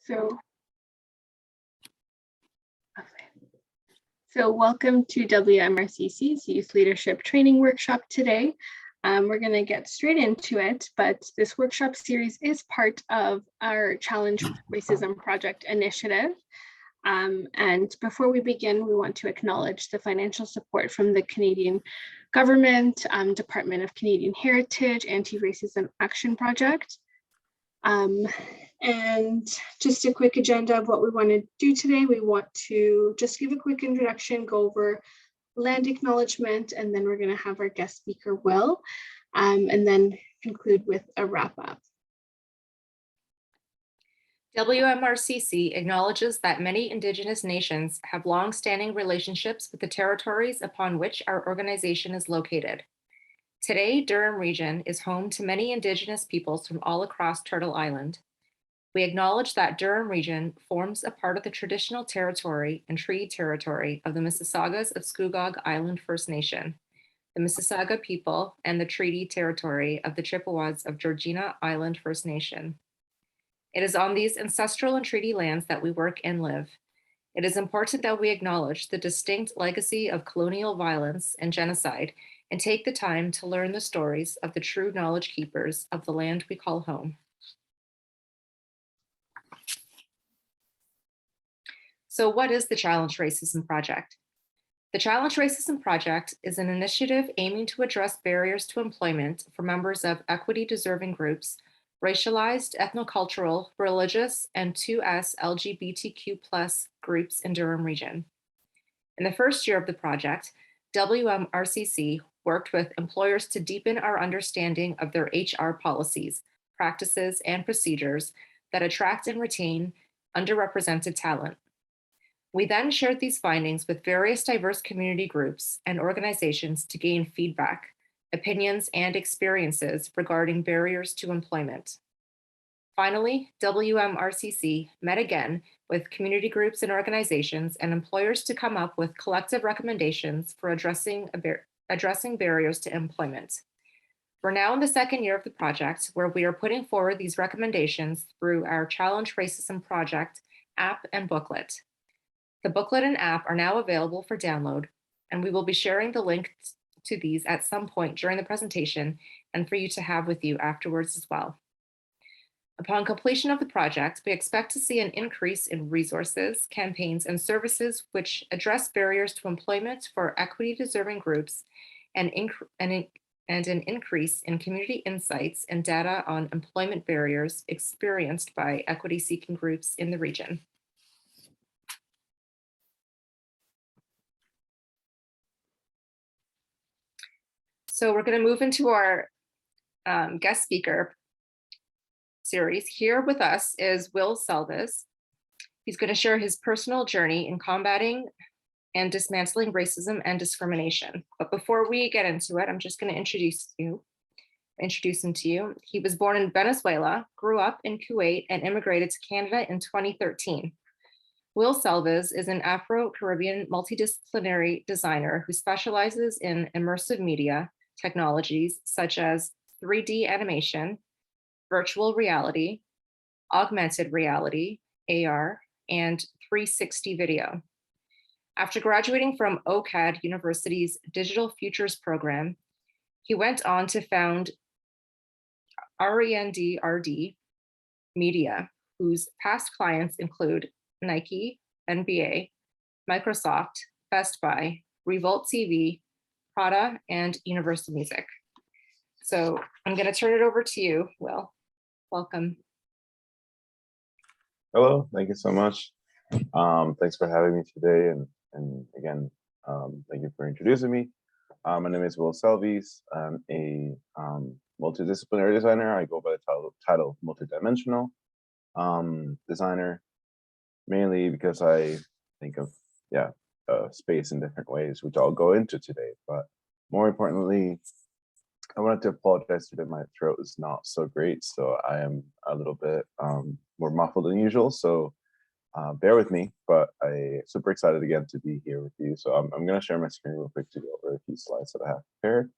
So, welcome to WMRCC's Youth Leadership Training Workshop today. We're going to get straight into it, but this workshop series is part of our Challenge Racism Project initiative. And before we begin, we want to acknowledge the financial support from the Canadian government, Department of Canadian Heritage, Anti-Racism Action Project. And just a quick agenda of what we want to do today. We want to just give a quick introduction, go over land acknowledgement, and then we're going to have our guest speaker, Will, and then conclude with a wrap up. WMRCC acknowledges that many Indigenous nations have long-standing relationships with the territories upon which our organization is located. Today, Durham Region is home to many Indigenous peoples from all across Turtle Island. We acknowledge that Durham Region forms a part of the traditional territory and treaty territory of the Mississaugas of Scugog Island First Nation, the Mississauga people, and the treaty territory of the Chippewas of Georgina Island First Nation. It is on these ancestral and treaty lands that we work and live. It is important that we acknowledge the distinct legacy of colonial violence and genocide and take the time to learn the stories of the true knowledge keepers of the land we call home. So what is the Challenge Racism Project? The Challenge Racism Project is an initiative aiming to address barriers to employment for members of equity-deserving groups, racialized, ethnocultural, religious, and 2S LGBTQ+ groups in Durham Region. In the first year of the project, WMRCC worked with employers to deepen our understanding of their HR policies, practices, and procedures that attract and retain underrepresented talent. We then shared these findings with various diverse community groups and organizations to gain feedback, opinions, and experiences regarding barriers to employment. Finally, WMRCC met again with community groups and organizations and employers to come up with collective recommendations for addressing barriers to employment. We're now in the second year of the project, where we are putting forward these recommendations through our Challenge Racism Project app and booklet. The booklet and app are now available for download, and we will be sharing the link to these at some point during the presentation and for you to have with you afterwards as well. Upon completion of the project, we expect to see an increase in resources, campaigns, and services which address barriers to employment for equity-deserving groups and an increase in community insights and data on employment barriers experienced by equity-seeking groups in the region. So we're going to move into our guest speaker series. Here with us is Will Selviz. He's going to share his personal journey in combating and dismantling racism and discrimination. But before we get into it, I'm just going to introduce him to you. He was born in Venezuela, grew up in Kuwait, and immigrated to Canada in 2013. Will Selviz is an Afro-Caribbean multidisciplinary designer who specializes in immersive media technologies such as 3D animation, virtual reality, augmented reality, AR, and 360 video. After graduating from OCAD University's Digital Futures program, he went on to found RENDRD Media, whose past clients include Nike, NBA, Microsoft, Best Buy, Revolt TV, Prada, and Universal Music. So I'm going to turn it over to you, Will. Welcome. Hello, thank you so much. Thanks for having me today, and again, thank you for introducing me. My name is Will Selviz. I'm a multidisciplinary designer. I go by the title multidimensional designer, mainly because I think of space in different ways, which I'll go into today. But more importantly, I wanted to apologize that my throat is not so great, so I am a little bit more muffled than usual. So bear with me, but I'm super excited again to be here with you. So I'm going to share my screen real quick to go over a few slides that I have prepared.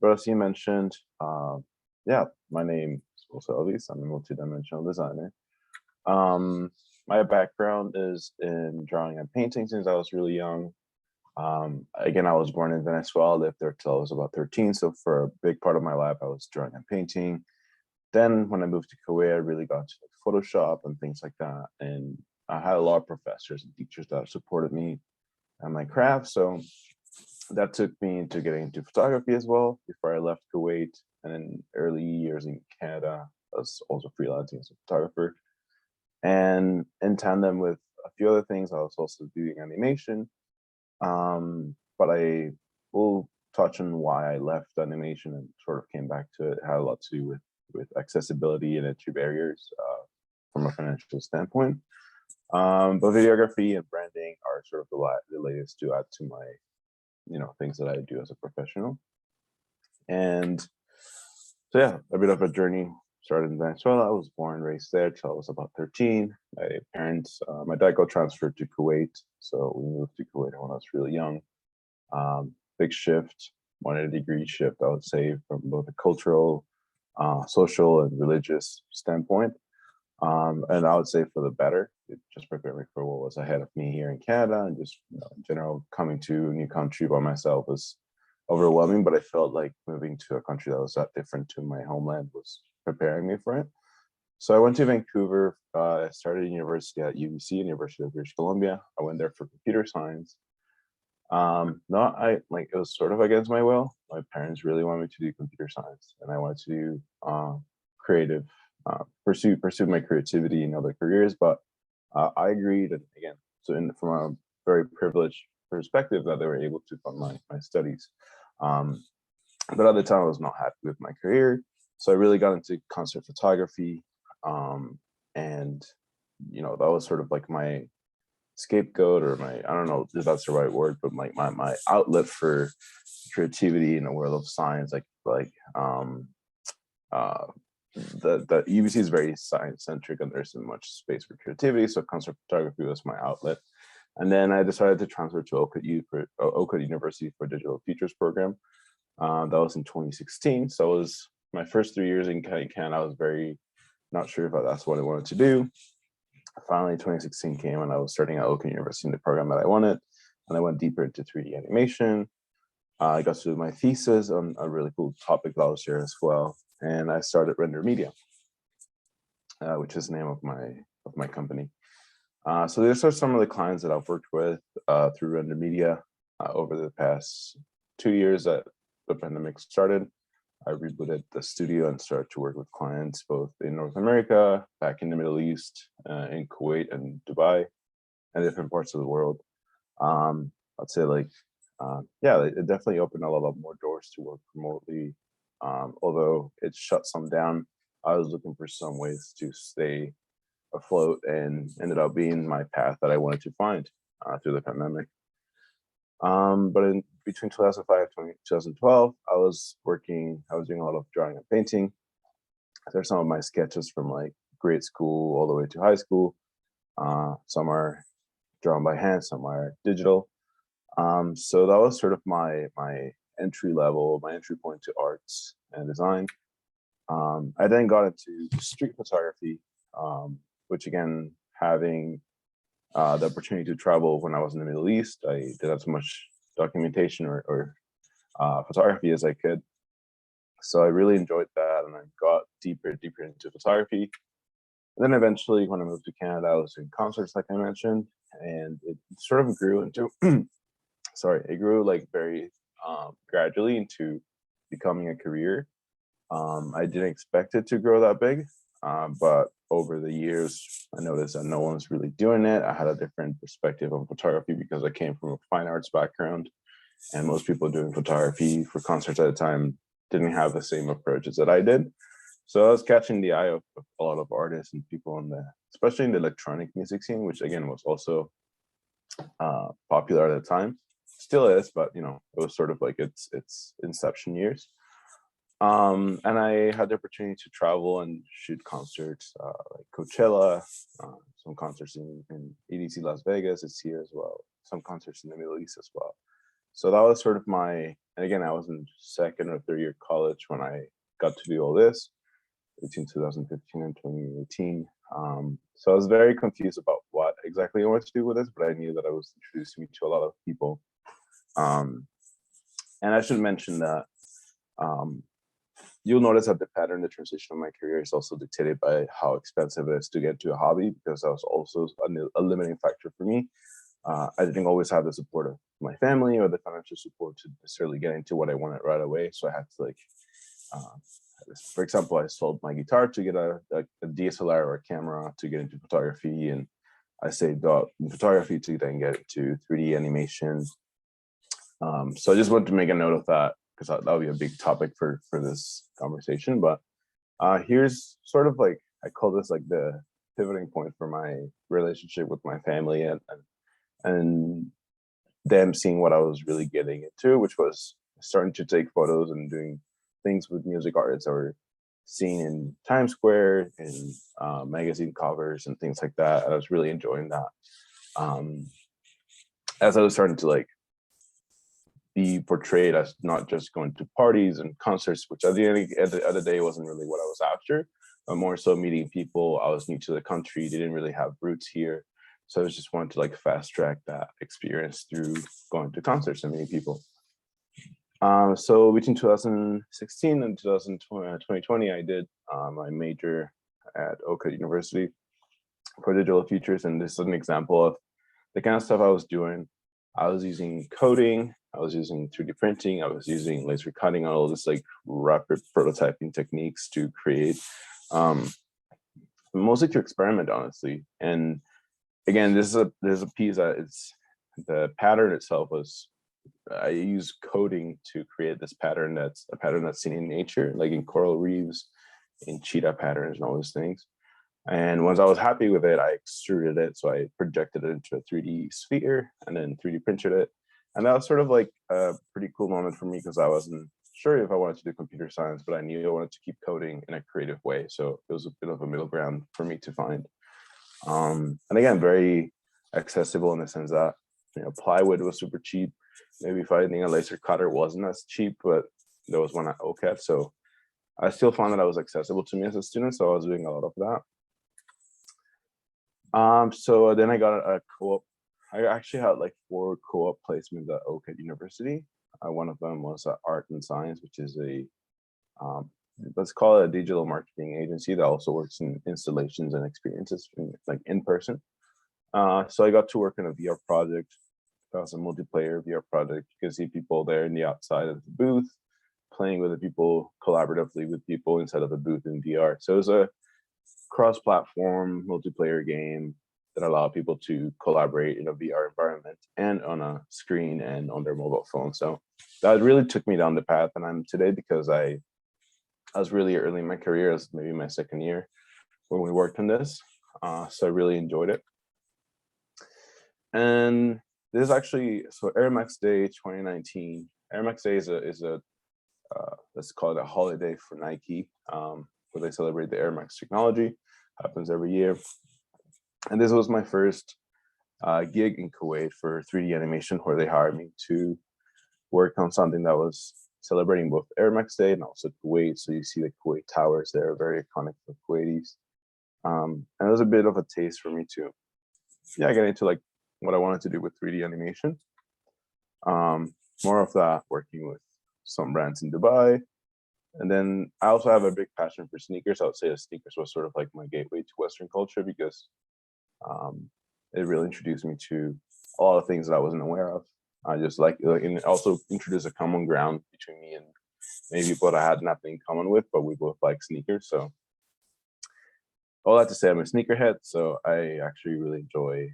But as you mentioned, my name is Will Selviz. I'm a multidimensional designer. My background is in drawing and painting since I was really young. Again, I was born in Venezuela, lived there till I was about 13. So for a big part of my life, I was drawing and painting. Then when I moved to Kuwait, I really got to like Photoshop and things like that. And I had a lot of professors and teachers that supported me and my craft. So that took me into getting into photography as well before I left Kuwait. And in early years in Canada, I was also freelancing as a photographer. And in tandem with a few other things, I was also doing animation. But I will touch on why I left animation and sort of came back to it. It had a lot to do with accessibility and entry barriers from a financial standpoint. But videography and branding are sort of the latest to add to my, things that I do as a professional. And so yeah, a bit of a journey started in Venezuela. I was born and raised there till I was about 13. My dad got transferred to Kuwait. So we moved to Kuwait when I was really young. Big shift, 180-degree shift, I would say, from both a cultural, social, and religious standpoint. And I would say for the better. It just prepared me for what was ahead of me here in Canada, and just in general, coming to a new country by myself was overwhelming, but I felt like moving to a country that was that different to my homeland was preparing me for it. So I went to Vancouver. I started university at UBC, University of British Columbia. I went there for computer science. It was sort of against my will. My parents really wanted me to do computer science, and I wanted to do creative, pursue my creativity in other careers. But I agreed, and again, from a very privileged perspective, that they were able to fund my studies. But at the time, I was not happy with my career, so I really got into concert photography, and that was sort of like my scapegoat, or I don't know if that's the right word, but my outlet for creativity in the world of science. The UBC is very science centric, and there's so much space for creativity. So concert photography was my outlet. And then I decided to transfer to OCAD University for Digital Futures program. That was in 2016. So it was my first 3 years in Canada. I was very not sure if that's what I wanted to do. Finally, 2016 came, and I was starting at OCAD University in the program that I wanted. And I went deeper into 3D animation. I got to do my thesis on a really cool topic that I'll share as well. And I started RENDRD Media, which is the name of my company. So these are some of the clients that I've worked with through RENDRD Media over the past 2 years that the pandemic started. I rebooted the studio and started to work with clients both in North America, back in the Middle East, in Kuwait and Dubai, and different parts of the world. I'd say it definitely opened a lot more doors to work remotely. Although it shut some down, I was looking for some ways to stay afloat, and ended up being my path that I wanted to find through the pandemic. But in between 2005 and 2012, I was doing a lot of drawing and painting. There's some of my sketches from like grade school all the way to high school. Some are drawn by hand, some are digital. So that was sort of my entry point to arts and design. I then got into street photography, which again, having the opportunity to travel when I was in the Middle East, I did as much documentation or photography as I could. So I really enjoyed that, and I got deeper into photography. And then eventually, when I moved to Canada, I was doing concerts, like I mentioned, and it sort of grew into, it grew like very gradually into becoming a career. I didn't expect it to grow that big, but over the years, I noticed that no one's really doing it. I had a different perspective on photography because I came from a fine arts background, and most people doing photography for concerts at the time didn't have the same approaches that I did. So I was catching the eye of a lot of artists and people especially in the electronic music scene, which again was also popular at the time. Still is, but it was sort of like its inception years. And I had the opportunity to travel and shoot concerts like Coachella, some concerts in EDC Las Vegas. It's here as well. Some concerts in the Middle East as well. So that was sort of and again, I was in second or third year college when I got to do all this between 2015 and 2018. So I was very confused about what exactly I wanted to do with this, but I knew that I was introducing me to a lot of people. And I should mention that you'll notice that the pattern, the transition of my career is also dictated by how expensive it is to get to a hobby, because that was also a limiting factor for me. I didn't always have the support of my family or the financial support to necessarily get into what I wanted right away. So I had to like, for example, I sold my guitar to get a DSLR or a camera to get into photography, and I saved up in photography to then get into 3D animation. So I just wanted to make a note of that, because that would be a big topic for this conversation. But here's sort of like, I call this like the pivoting point for my relationship with my family, and them seeing what I was really getting into, which was starting to take photos and doing things with music artists or seen in Times Square and magazine covers and things like that. I was really enjoying that. As I was starting to like be portrayed as not just going to parties and concerts, which at the end of the day wasn't really what I was after, but more so meeting people. I was new to the country, didn't really have roots here. So I was just wanting to like fast track that experience through going to concerts and meeting people. So between 2016 and 2020, I did my major at OCAD University for digital features. And this is an example of the kind of stuff I was doing. I was using coding, I was using 3D printing, I was using laser cutting, all this like rapid prototyping techniques to create, mostly to experiment, honestly. And again, there's a piece that it's, the pattern itself was, I use coding to create this pattern that's a pattern that's seen in nature, like in coral reefs, in cheetah patterns and all those things. And once I was happy with it, I extruded it. So I projected it into a 3D sphere and then 3D printed it. And that was sort of like a pretty cool moment for me, because I wasn't sure if I wanted to do computer science, but I knew I wanted to keep coding in a creative way. So it was a bit of a middle ground for me to find. And again, very accessible in the sense that, you know, plywood was super cheap. Maybe finding a laser cutter wasn't as cheap, but there was one at OCAD. So I still found that I was accessible to me as a student. So I was doing a lot of that. So then I got a co-op. I actually had like 4 co-op placements at OCAD University. One of them was Art and Science, which is a, let's call it a digital marketing agency that also works in installations and experiences, like in person. So I got to work in a VR project. That was a multiplayer VR project. You can see people there in the outside of the booth, playing with the people, collaboratively with people inside of the booth in VR. So it was a cross-platform multiplayer game that allowed people to collaborate in a VR environment and on a screen and on their mobile phone. So that really took me down the path and I'm today, because I was really early in my career, as maybe my second year when we worked on this. So I really enjoyed it. And this is actually, so Air Max Day 2019. Air Max Day is a let's call it a holiday for Nike, where they celebrate the Air Max technology. Happens every year. And this was my first gig in Kuwait for 3D animation, where they hired me to work on something that was celebrating both Air Max Day and also Kuwait. So you see the Kuwait towers there, very iconic for Kuwaitis. And it was a bit of a taste for me to, get into like what I wanted to do with 3D animation. More of that, working with some brands in Dubai. And then I also have a big passion for sneakers. I would say that sneakers was sort of like my gateway to Western culture, because it really introduced me to a lot of things that I wasn't aware of. I just like, and it also introduced a common ground between me and maybe people that I had nothing in common with, but we both like sneakers. So all that to say, I'm a sneakerhead. So I actually really enjoy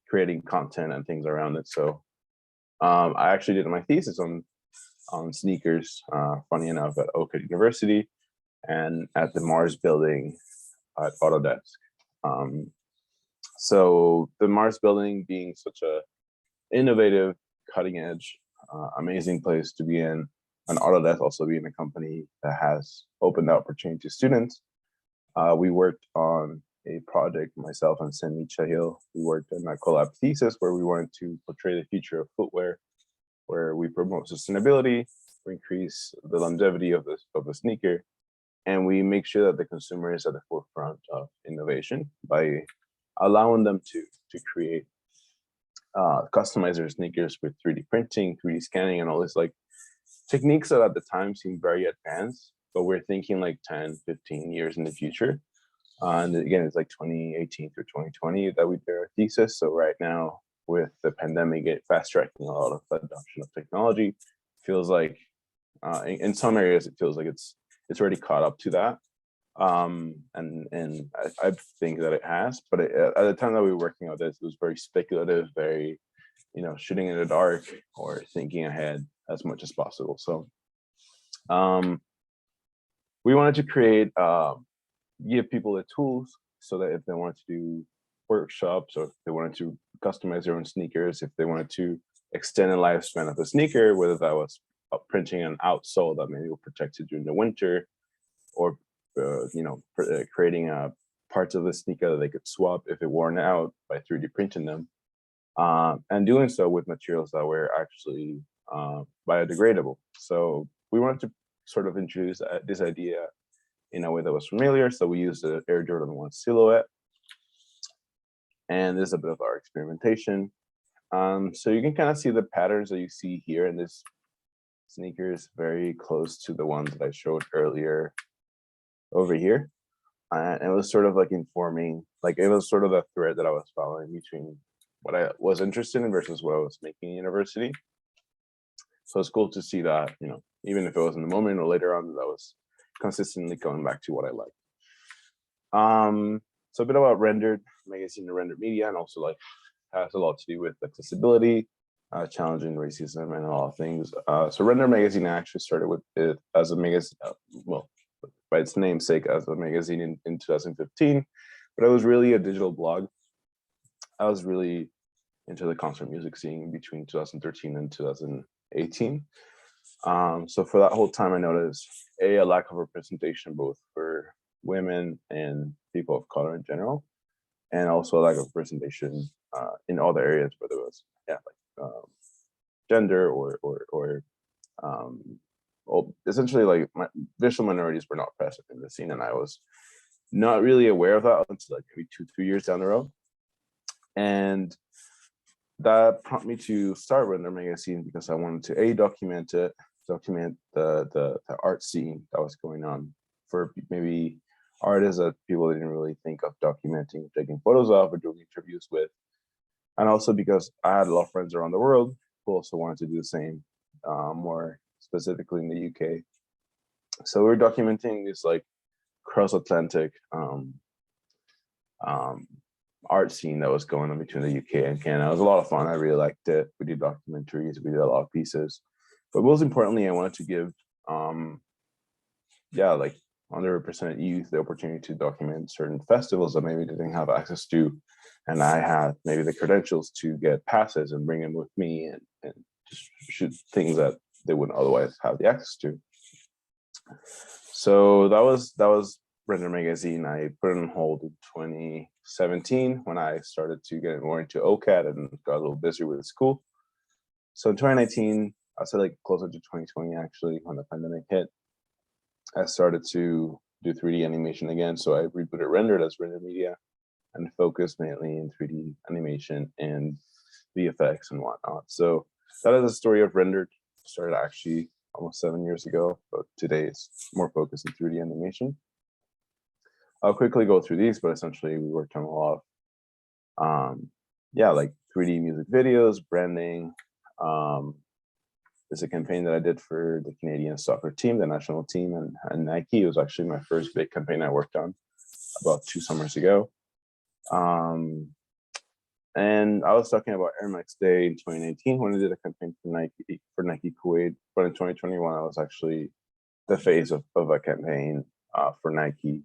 creating content and things around it. So I actually did my thesis on sneakers, funny enough, at OCAD University and at the Mars building at Autodesk. So the Mars building being such a innovative, cutting edge, amazing place to be in, and Autodesk also being a company that has opened the opportunity to students. We worked on a project, myself and Semi Chahil, we worked in a collab thesis where we wanted to portray the future of footwear, where we promote sustainability, we increase the longevity of the sneaker, and we make sure that the consumer is at the forefront of innovation by allowing them to create customize their sneakers with 3D printing, 3D scanning, and all this like techniques that at the time seemed very advanced, but we're thinking like 10, 15 years in the future. And again, it's like 2018 through 2020 that we did our thesis. So right now, with the pandemic, it fast tracking a lot of adoption of technology. Feels like in some areas, it feels like it's already caught up to that. And I think that it has, but at the time that we were working on this, it was very speculative, very, shooting in the dark or thinking ahead as much as possible. So we wanted to create, give people the tools so that if they wanted to do workshops or if they wanted to customize their own sneakers, if they wanted to extend the lifespan of a sneaker, whether that was printing an outsole that maybe will protect it during the winter, or creating parts of the sneaker that they could swap if it worn out by 3D printing them, and doing so with materials that were actually biodegradable. So we wanted to sort of introduce this idea in a way that was familiar. So we used the Air Jordan 1 silhouette, and this is a bit of our experimentation. So you can kind of see the patterns that you see here in this sneaker is very close to the ones that I showed earlier over here. And it was sort of like informing, like it was sort of a thread that I was following between what I was interested in versus what I was making in university. So it's cool to see that, even if it was in the moment or later on, that I was consistently going back to what I liked. So a bit about RENDRD Magazine and RENDRD Media, and also like has a lot to do with accessibility, challenging racism, and a lot of things. So RENDRD Magazine actually started with it as a magazine, by its namesake, as a magazine in 2015, but it was really a digital blog. I was really into the concert music scene between 2013 and 2018. So for that whole time, I noticed a lack of representation, both for women and people of color in general, and also a lack of representation in other areas, whether it was gender or essentially like visual minorities were not present in the scene, and I was not really aware of that until like maybe 2-3 years down the road. And that prompted me to start RENDRD Magazine because I wanted to document the art scene that was going on for maybe artists that people didn't really think of documenting, taking photos of, or doing interviews with. And also because I had a lot of friends around the world who also wanted to do the same, more specifically in the UK. So we're documenting this like cross-Atlantic art scene that was going on between the UK and Canada. It was a lot of fun. I really liked it. We did documentaries, we did a lot of pieces. But most importantly, I wanted to give like underrepresented youth the opportunity to document certain festivals that maybe they didn't have access to. And I had maybe the credentials to get passes and bring them with me and just shoot things that they wouldn't otherwise have the access to. So that was RENDRD Magazine. I put it on hold in 2017 when I started to get more into OCAD and got a little busy with school. So in 2019, I said like closer to 2020 actually, when the pandemic hit, I started to do 3D animation again. So I rebooted RENDRD as RENDRD Media and focused mainly in 3D animation and VFX and whatnot. So that is the story of RENDRD. Started actually almost 7 years ago, but today it's more focused in 3D animation. I'll quickly go through these, but essentially we worked on a lot of, like 3D music videos, branding. There's a campaign that I did for the Canadian soccer team, the national team, and Nike. It was actually my first big campaign I worked on about 2 summers ago. And I was talking about Air Max Day in 2019 when I did a campaign for Nike Kuwait, but in 2021 I was actually the face of a campaign for Nike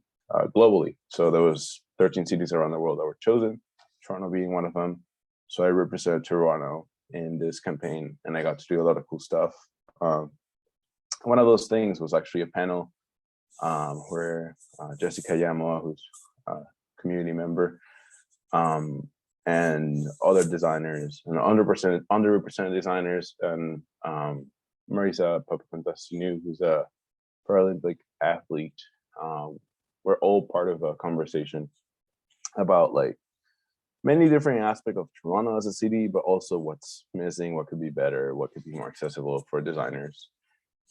globally. So there was 13 cities around the world that were chosen, Toronto being one of them. So I represented Toronto in this campaign, and I got to do a lot of cool stuff. One of those things was actually a panel where Jessica Yamoa, who's a community member, and other designers and underrepresented designers, and Marisa Papakontasinu, who's a Paralympic athlete we're all part of a conversation about like many different aspects of Toronto as a city, but also what's missing, what could be better, what could be more accessible for designers.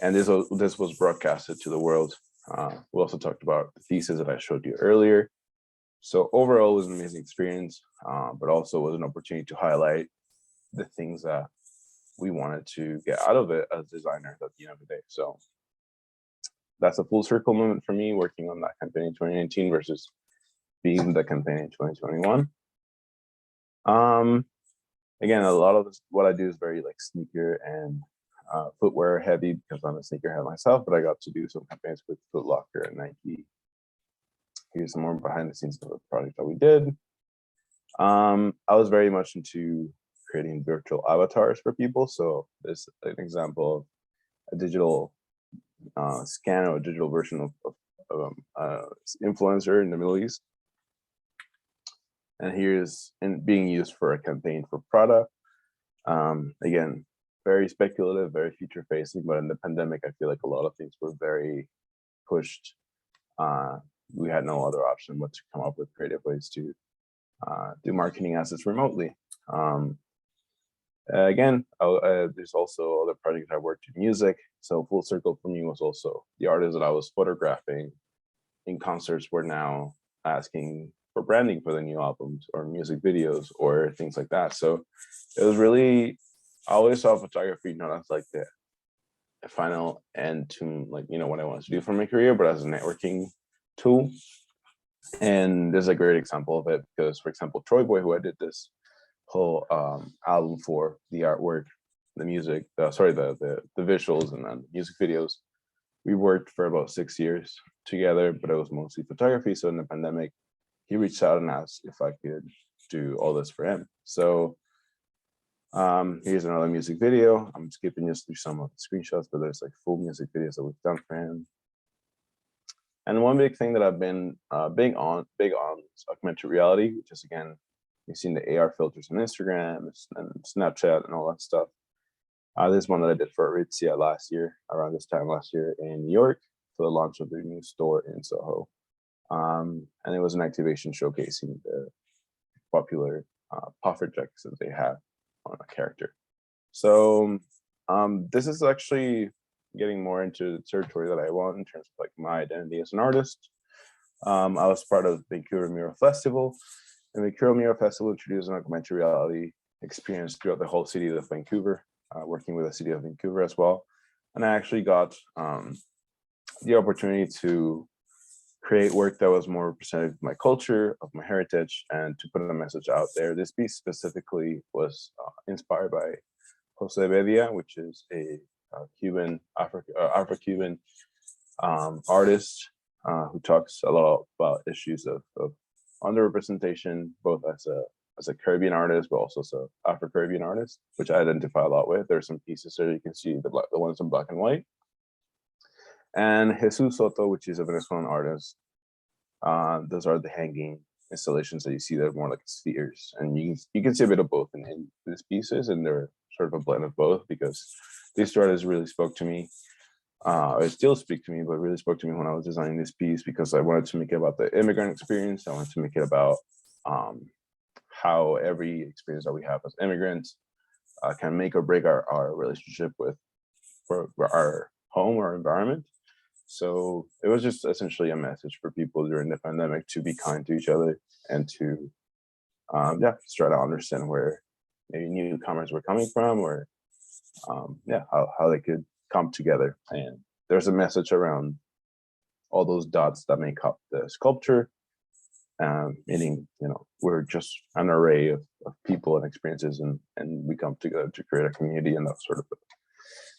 And this was broadcasted to the world. We also talked about the thesis that I showed you earlier. So overall, it was an amazing experience, but also was an opportunity to highlight the things that we wanted to get out of it as designers at the end of the day. So that's a full circle moment for me, working on that campaign in 2019 versus being the campaign in 2021. Again, a lot of this, what I do is very like sneaker and footwear heavy because I'm a sneakerhead myself, but I got to do some campaigns with Foot Locker and Nike. Here's some more behind the scenes of the project that we did. I was very much into creating virtual avatars for people. So this is an example of a digital scan or a digital version of influencer in the Middle East. And here's being used for a campaign for Prada. Again, very speculative, very future facing, but in the pandemic, I feel like a lot of things were very pushed. We had no other option but to come up with creative ways to do marketing assets remotely. Again, there's also other projects I worked in music. So full circle for me was also the artists that I was photographing in concerts were now asking for branding for the new albums or music videos or things like that. So it was really, I always saw photography not as like the final end to like, you know, what I wanted to do for my career, but as a networking tool. And there's a great example of it because, for example, Troy Boy, who I did this whole album for, the artwork, the music, the visuals and then music videos, we worked for about 6 years together, but it was mostly photography. So in the pandemic, he reached out and asked if I could do all this for him. So here's another music video. I'm skipping just through some of the screenshots, but there's like full music videos that we've done for him. And one big thing that I've been big on is augmented reality, which is, again, you've seen the AR filters on Instagram and Snapchat and all that stuff. This one that I did for Aritzia around this time last year in New York for the launch of their new store in Soho. And it was an activation showcasing the popular puffer jackets that they have on a character. So this is actually getting more into the territory that I want in terms of like my identity as an artist. I was part of the Vancouver Mural Festival, and the Vancouver Mural Festival introduced an augmented reality experience throughout the whole city of Vancouver, working with the city of Vancouver as well. And I actually got the opportunity to create work that was more representative of my culture, of my heritage, and to put a message out there. This piece specifically was inspired by Jose Bedia, which is a Cuban, Afro-Cuban artist who talks a lot about issues of underrepresentation, both as a Caribbean artist, but also as an Afro-Caribbean artist, which I identify a lot with. There's some pieces there you can see the ones in black and white. And Jesus Soto, which is a Venezuelan artist. Those are the hanging installations that you see that are more like spheres. And you can see a bit of both in these pieces, and they're sort of a blend of both because these two artists really spoke to me. It still speak to me, but really spoke to me when I was designing this piece because I wanted to make it about the immigrant experience. I wanted to make it about how every experience that we have as immigrants can make or break our relationship with our home or environment. So it was just essentially a message for people during the pandemic to be kind to each other and to just try to understand where maybe newcomers were coming from, or how they could come together. And there's a message around all those dots that make up the sculpture, meaning, you know, we're just an array of people and experiences, and we come together to create a community, and that's sort of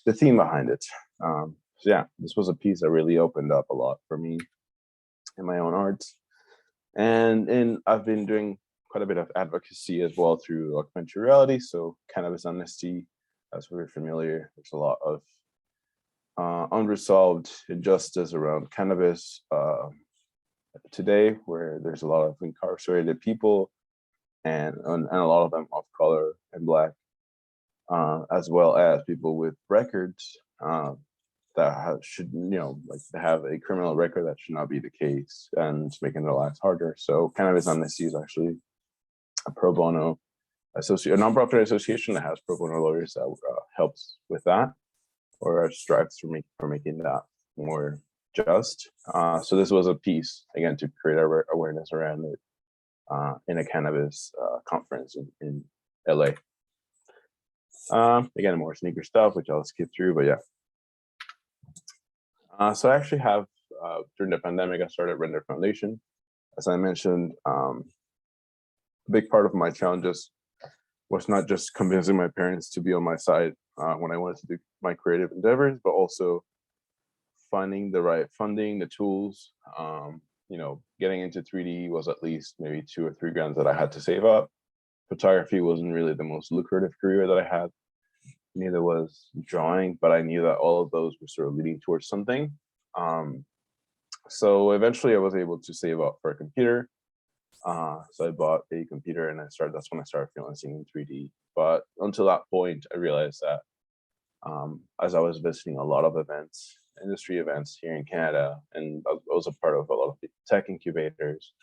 the theme behind it. So yeah, this was a piece that really opened up a lot for me in my own art. And I've been doing quite a bit of advocacy as well through augmented reality. So Cannabis Amnesty, as we're familiar, there's a lot of unresolved injustice around cannabis today, where there's a lot of incarcerated people and a lot of them of color and Black, as well as people with records should, like have a criminal record. That should not be the case, and it's making their lives harder. So Cannabis Amnesty is actually a pro bono a nonprofit association that has pro bono lawyers that helps with that, or strives for making that more just. So this was a piece, again, to create awareness around it in a cannabis conference in LA. Again, more sneaker stuff, which I'll skip through, but yeah. So I actually have, during the pandemic, I started RENDRD Foundation. As I mentioned, a big part of my challenges was not just convincing my parents to be on my side when I wanted to do my creative endeavors, but also finding the right funding, the tools. Getting into 3D was at least maybe 2 or 3 grand that I had to save up. Photography wasn't really the most lucrative career that I had. Neither was drawing, but I knew that all of those were sort of leading towards something. So eventually I was able to save up for a computer. So I bought a computer and that's when I started freelancing in 3D. But until that point, I realized that as I was visiting a lot of events, industry events here in Canada, and I was a part of a lot of the tech incubators.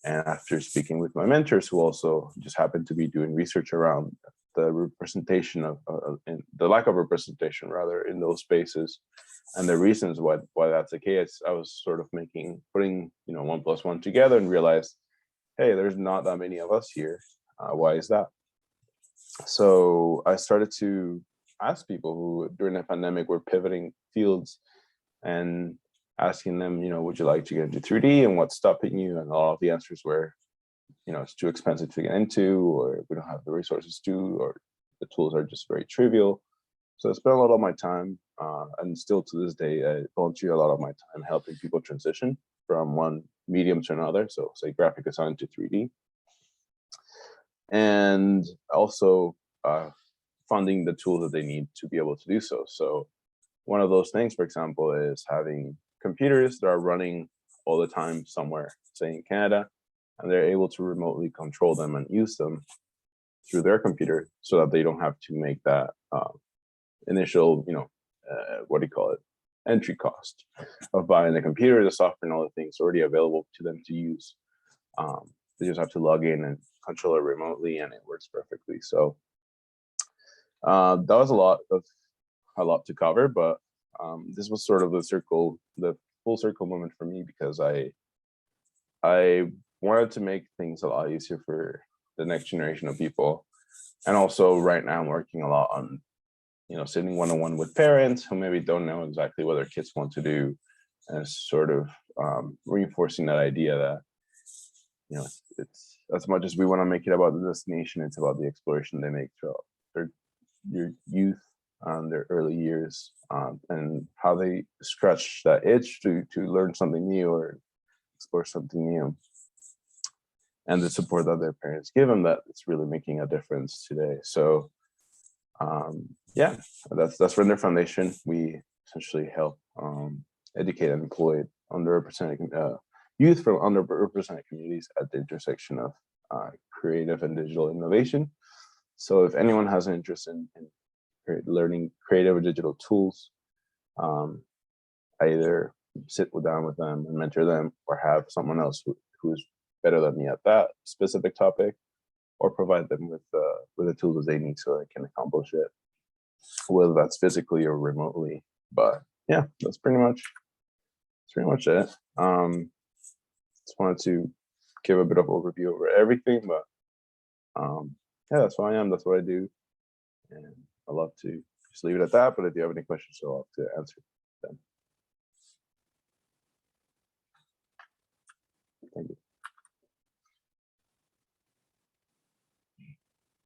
And after speaking with my mentors, who also just happened to be doing research around the representation of, the lack of representation rather in those spaces, and the reasons why that's the case, I was sort of putting 1 + 1 together and realized, hey, there's not that many of us here. Why is that? So I started to ask people who during the pandemic were pivoting fields and asking them, would you like to get into 3D and what's stopping you? And all of the answers were, it's too expensive to get into, or we don't have the resources to, or the tools are just very trivial. So I spent a lot of my time, and still to this day, I volunteer a lot of my time helping people transition from one medium to another. So say graphic design to 3D. And also funding the tools that they need to be able to do so. So one of those things, for example, is having computers that are running all the time somewhere, say in Canada, and they're able to remotely control them and use them through their computer so that they don't have to make that initial, entry cost of buying the computer, the software, and all the things already available to them to use. They just have to log in and control it remotely, and it works perfectly. So that was a lot to cover, but this was sort of the full circle moment for me, because I wanted to make things a lot easier for the next generation of people. And also right now I'm working a lot on, sitting one-on-one with parents who maybe don't know exactly what their kids want to do, and sort of reinforcing that idea that, it's as much as we want to make it about the destination, it's about the exploration they make throughout your youth, their early years, and how they scratch that itch to learn something new or explore something new, and the support that their parents give them, that it's really making a difference today. So yeah, that's RENDRD Foundation. We essentially help educate and employ underrepresented youth from underrepresented communities at the intersection of creative and digital innovation. So if anyone has an interest in learning creative or digital tools, I either sit down with them and mentor them, or have someone else who's better than me at that specific topic, or provide them with the tools that they need so they can accomplish it, whether that's physically or remotely. But yeah, that's pretty much it. Just wanted to give a bit of overview over everything, but yeah, that's who I am, that's what I do, and I love to just leave it at that. But if you have any questions, I'll have to answer.